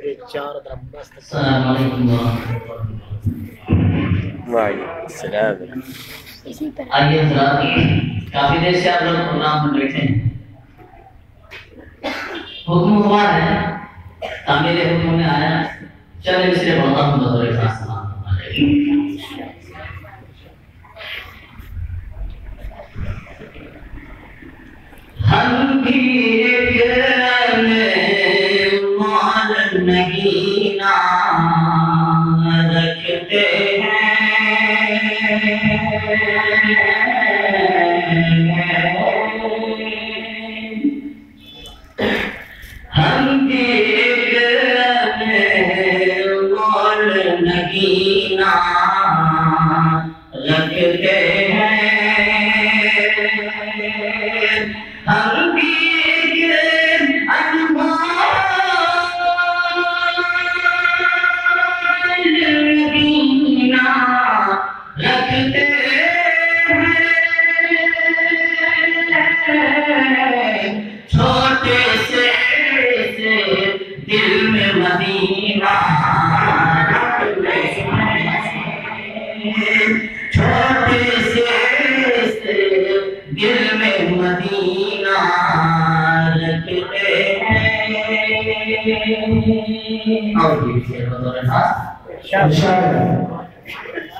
السلام علیکم وعلیکم السلام۔ آئیے حضرات، کافی دیر سے آپ لوگ پروگرام میں بیٹھے ہیں۔ حکم ہوا ہے، تعمیر حکم میں آیا، چلے اس لیے بڑھتا ہوں بطور خاص سلام علیکم۔ ہم بھی ایک مال نہیں نام رکھتے ہیں، ہم بھی ایک مال نہیں نام رکھتے ہیں، ہم بھی رکھتے ہیں، چھوٹے سے دل میں مدینہ رکھتے ہیں، چھوٹے سے دل میں مدینہ رکھتے ہیں۔ اور یہ شعر بطور خاص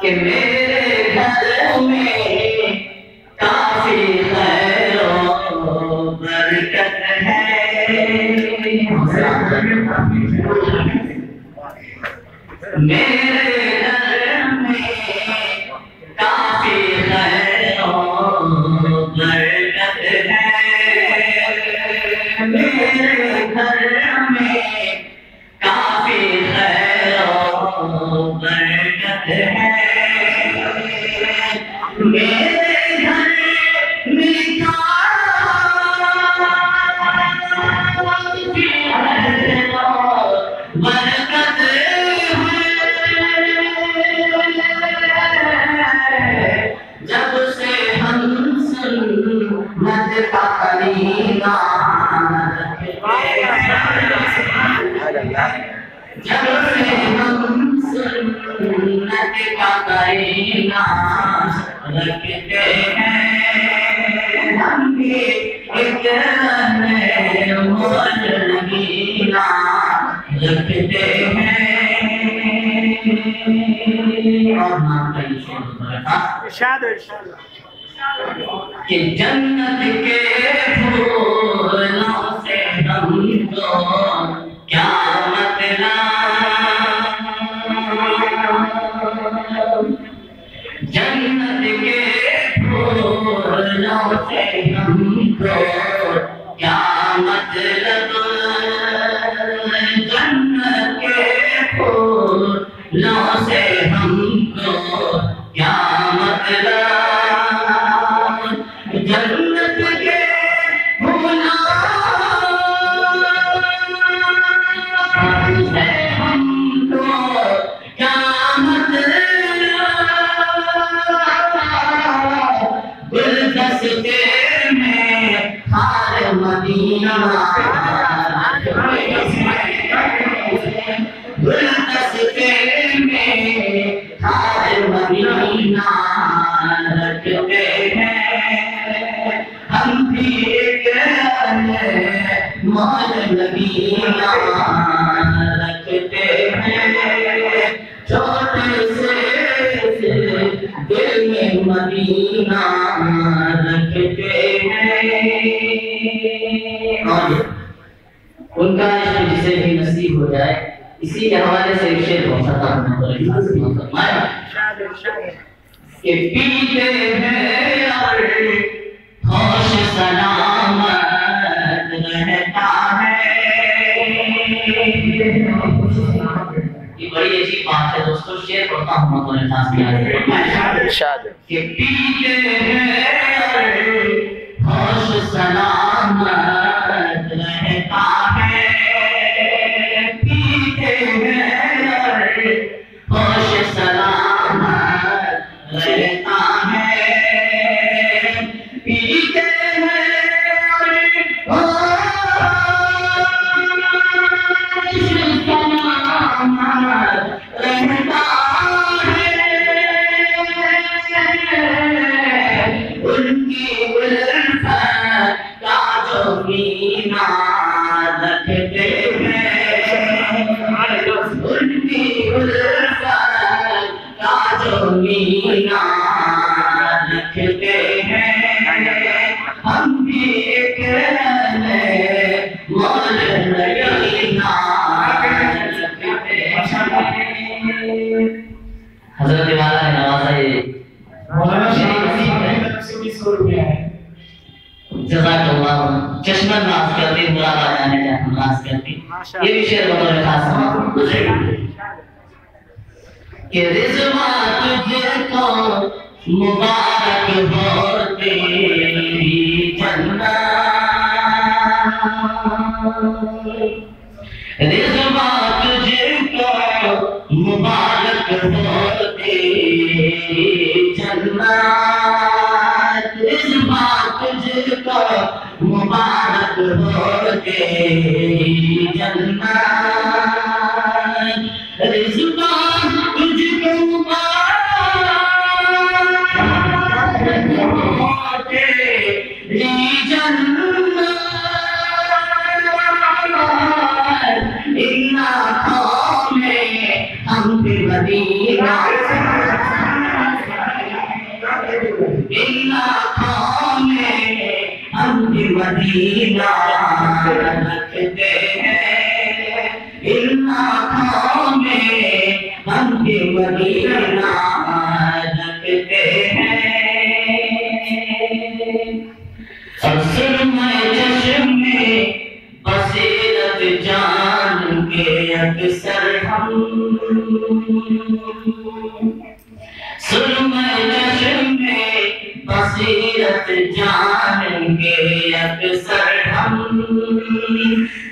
کہ میرے گھر میں کافی خیر و برکت ہے، میرے گھر میں کافی خیر و برکت ہے، میرے گھر میں کافی خیر و برکت ہے، میرے گھر میں کافی خیر و برکت ہے، جب سے ہم سنت کا قرینہ رکھتے ہیں، جب سے ہم سنت کا قرینہ رکھتے ہیں، ہم بھی ایک مال نگینہ رکھتے ہیں۔ اور نام کا یہ شعر تھا کہ جنت کے پھولوں سے ہم کو کیا مطلب، جنت کے پھولوں سے ہم کو کیا مطلب، جنت کے پھولوں سے ہم کو کیا مطلب، جنت کے پھولوں سے ہم کو کیا مطلب، گلدستے میں ہار مدینہ گلدستے میں ہار مدینہ رکھتے ہیں، ہم بھی ایک مال مدینہ رکھتے ہیں، چھوٹے سے دل میں مدینہ رکھتے ہیں۔ اور ان کا عشق جسے بھی نصیب ہو جائے، اسی کے حوالے سے ایک شعر بہت سا فرمایا کہ پیتے ہیں اور ہوش سلامت رہتا ہے، یہ بڑی عجیب بات ہے دوستو، شعر پڑھتا ہوں بطور خاص میں کہ پیتے ہیں اور ہوش سلامت رہتا ہے، پیتے ہیں اور ہوش سلامت رہتا ہے، پیتے ہیں اور ہوش سلامت مدینہ رکھتے ہیں، ان کی الفت کا جو مینہ رکھتے ہیں، ہم بھی ایک مول مدینہ رکھتے ہیں۔ حضرت والا نے نوازا یہ مولانا شریف کی طرف سے 20 روپیہ ہے۔ جزاک اللہ، چشمہ ناز کرتی مراد آ جانے کا ناز کرتی، یہ بھی شعر بطور خاص کہ رضوا تجھے تو مبارک ہو تیری جنت، رضوا تجھے تو مبارک ہو تیری جنت، رضوا تجھے تو مبارک ہو تیری جنت، رضوا تجھ کو مبارک ہو تیری جنت، ان آنکھوں میں ہم بھی مدینہ، ان آنکھوں میں ہم بھی مدینہ رکھتے ہیں، ان آنکھوں میں ہم بھی مدینہ رکھتے ہیں، اور سرمہ چشم میں بصیرت جان کے اکثر ہم، سرمہ چشم میں بصیرت جان کے اکثر ہم،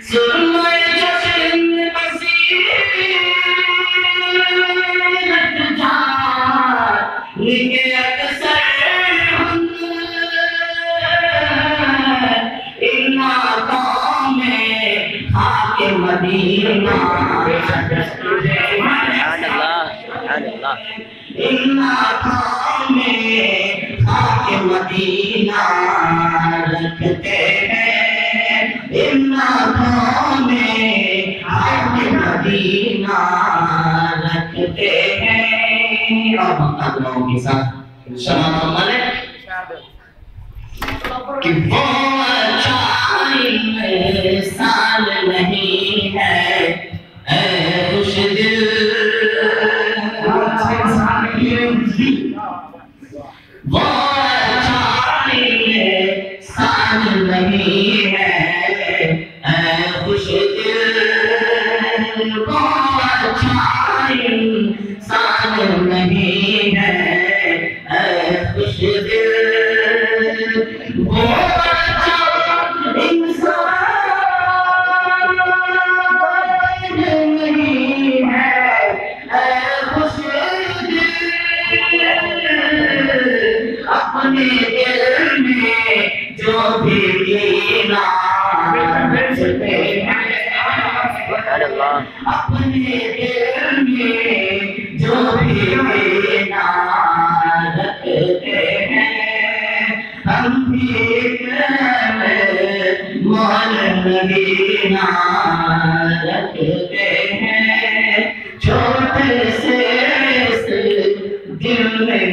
سرمہ چشم میں بصیرت جان کے اکثر ہم، ان آنکھوں میں خاک مدینہ سبحان اللہ سبحان اللہ ان آنکھوں میں خاک مدینہ رکھتے ہیں، ان آنکھوں میں خاک مدینہ رکھتے ہیں، اور مقدموں کے ساتھ شمع ملے کہ وہ اچھائی میں سال نہیں ہے اے خوش دل، وہ اچھائی میں سال نہیں ہے اے خوش دل، وہ اچھائی سال نہیں ہے اے خوش دل، وہ اچھا انسان نہیں ہے اے خوش دل، اپنے دل میں جو بھی کینہ رکھتے ہیں، سبحان اللہ اپنے دل میں جو بھی کینہ رکھتے ہیں، ہم بھی مول مدینہ رکھتے ہیں، چھوٹے سے دل میں